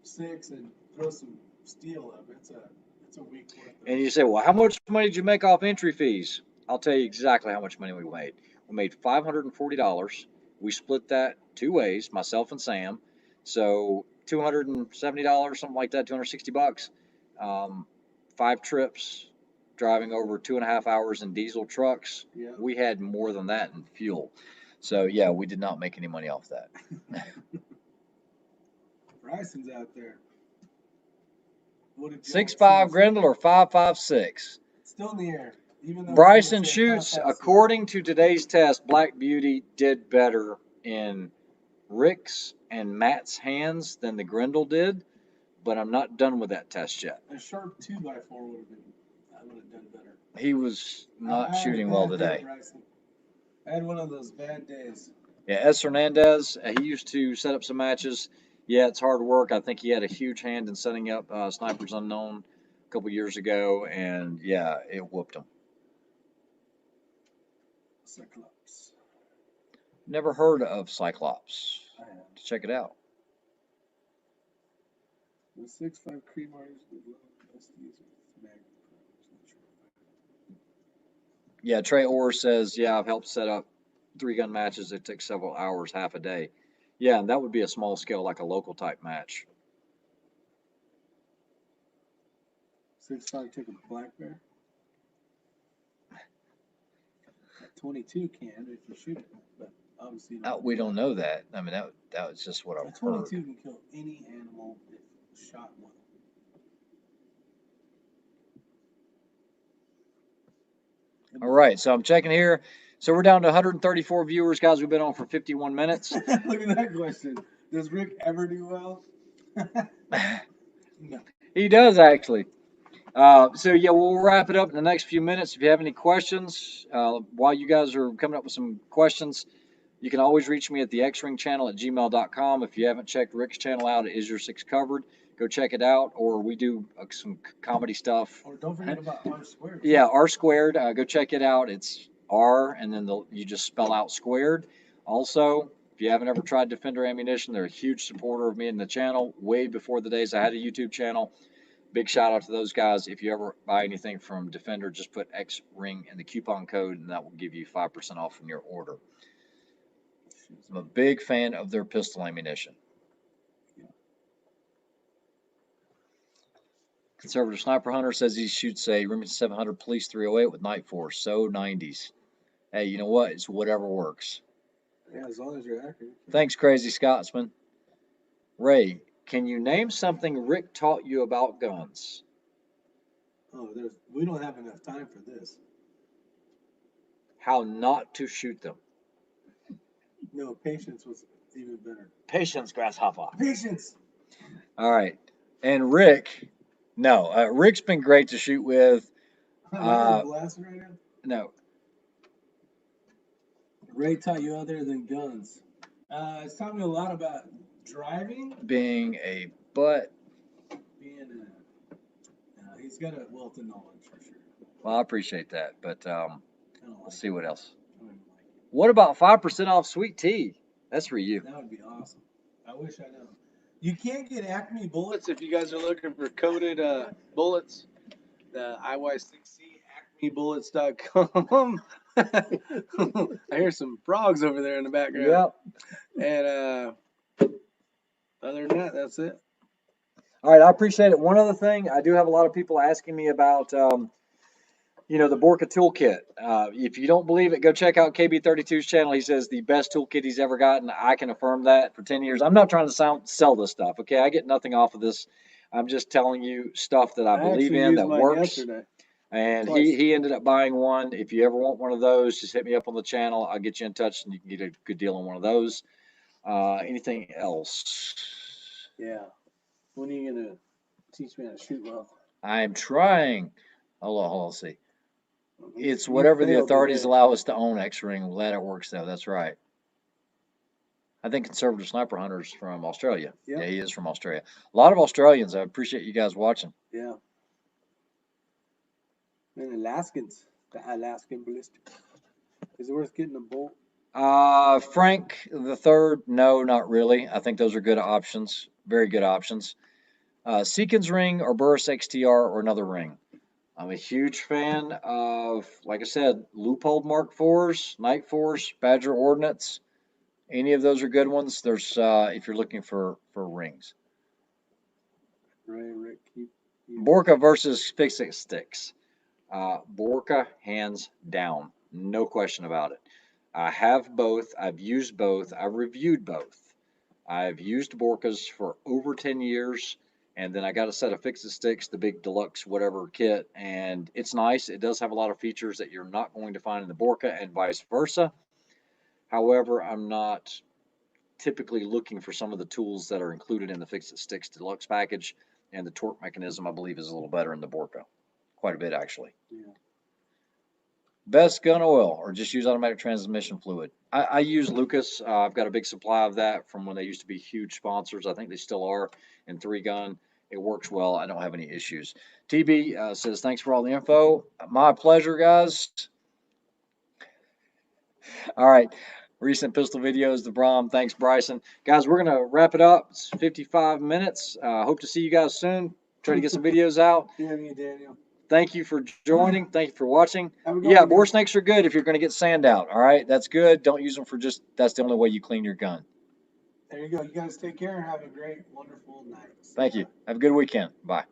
6 and throw some steel up. It's a week worth. And you say, well, how much money did you make off entry fees? I'll tell you exactly how much money we made. We made $540. We split that 2 ways, myself and Sam. So $270, something like that, $260. 5 trips, driving over 2.5 hours in diesel trucks. Yeah. We had more than that in fuel. So yeah, we did not make any money off that. Bryson's out there. What did 6'5" Grendel or 5.56? Still in the air. Even though Bryson shoots, according to today's test, Black Beauty did better in Rick's and Matt's hands than the Grendel did, but I'm not done with that test yet. A sharp 2x4 would have been. I would have done better. He was not shooting well today. I had one of those bad days. Yeah, S. Hernandez, he used to set up some matches. Yeah, it's hard work. I think he had a huge hand in setting up Snipers Unknown a couple years ago, and yeah, it whooped him. Cyclops. Never heard of Cyclops. I have. Check it out. The 6.5 cream artist with besties with Magnum. Yeah, Trey Orr says, yeah, I've helped set up 3-gun matches that took several hours, half a day. Yeah, and that would be a small scale, like a local type match. 6.5 take a black bear. 22 can if you shoot it, but obviously We don't know that. I mean, that was just what I've heard. 22 can kill any animal if shot well. All right, so I'm checking here. So we're down to 134 viewers, guys. We've been on for 51 minutes. Look at that question. Does Rick ever do well? No. He does, actually. So, yeah, we'll wrap it up in the next few minutes. If you have any questions, while you guys are coming up with some questions, you can always reach me at the xring channel at gmail.com. If you haven't checked Rick's channel out, it is your six covered. Go check it out, or we do some comedy stuff. Or don't forget about R squared. Yeah, R squared. Go check it out. It's R, and then you just spell out squared. Also, if you haven't ever tried Defender Ammunition, they're a huge supporter of me and the channel way before the days I had a YouTube channel. Big shout out to those guys. If you ever buy anything from Defender, just put X-Ring in the coupon code, and that will give you 5% off from your order. I'm a big fan of their pistol ammunition. Conservative Sniper Hunter says he shoots a Remington 700 Police 308 with Night Force, so 90s. Hey, you know what? It's whatever works. Yeah, as long as you're accurate. Thanks, Crazy Scotsman. Ray, can you name something Rick taught you about guns? Oh, we don't have enough time for this. How not to shoot them. No, patience was even better. Patience, Grasshopper. Patience. All right. And Rick, no, Rick's been great to shoot with. Am I blasting right now? No. Ray taught you other than guns. It's taught me a lot about driving. Being a butt. He's got a wealth of knowledge for sure. Well, I appreciate that, but let's see what else. I don't like it. What about 5% off sweet tea? That's for you. That would be awesome. I wish I know. You can't get Acme bullets if you guys are looking for coated bullets. The IY6C AcmeBullets.com. I hear some frogs over there in the background. Yep. And other than that, that's it. All right, I appreciate it. One other thing, I do have a lot of people asking me about, the Borka toolkit. If you don't believe it, go check out KB32's channel. He says the best toolkit he's ever gotten. I can affirm that for 10 years. I'm not trying to sell this stuff, okay? I get nothing off of this. I'm just telling you stuff that I believe in that works. Yesterday. And he ended up buying one. If you ever want one of those, just hit me up on the channel. I'll get you in touch, and you can get a good deal on one of those. Anything else? Yeah. When are you going to teach me how to shoot well? I'm trying. Hold on, let's see. It's whatever the authorities allow us to own X-Ring. We'll let it work, though. That's right. I think Conservative Sniper Hunter's from Australia. Yep. Yeah, he is from Australia. A lot of Australians. I appreciate you guys watching. Yeah. And Alaskans. The Alaskan ballistic. Is it worth getting a bolt? Frank the Third, no, not really. I think those are good options. Very good options. Seekins ring or Burris XTR or another ring. I'm a huge fan of, like I said, Loophole Mark IVs, Night Force, Badger Ordnance. Any of those are good ones. There's if you're looking for rings. Right, Rick. Borka versus Fix-It Sticks. Borka, hands down, no question about it. I have both. I've used both. I've reviewed both. I've used Borkas for over 10 years, and then I got a set of Fix It Sticks, the big deluxe whatever kit, and it's nice. It does have a lot of features that you're not going to find in the Borka, and vice versa. However, I'm not typically looking for some of the tools that are included in the Fix It Sticks deluxe package, and the torque mechanism, I believe, is a little better in the Borka. Quite a bit, actually. Yeah. Best gun oil, or just use automatic transmission fluid. I use Lucas. I've got a big supply of that from when they used to be huge sponsors. I think they still are in 3-gun. It works well. I don't have any issues. TB says, thanks for all the info. My pleasure, guys. All right. Recent pistol videos, the Brom. Thanks, Bryson. Guys, we're going to wrap it up. It's 55 minutes. Hope to see you guys soon. Try to get some videos out. Yeah, me, Daniel. Thank you for joining. Thank you for watching. Have a good Yeah, one, bore guys. snakes are good if you're going to get sand out. All right, that's good. Don't use them for just, that's the only way you clean your gun. There you go. You guys take care and have a great, wonderful night. Thank you. Have a good weekend. Bye.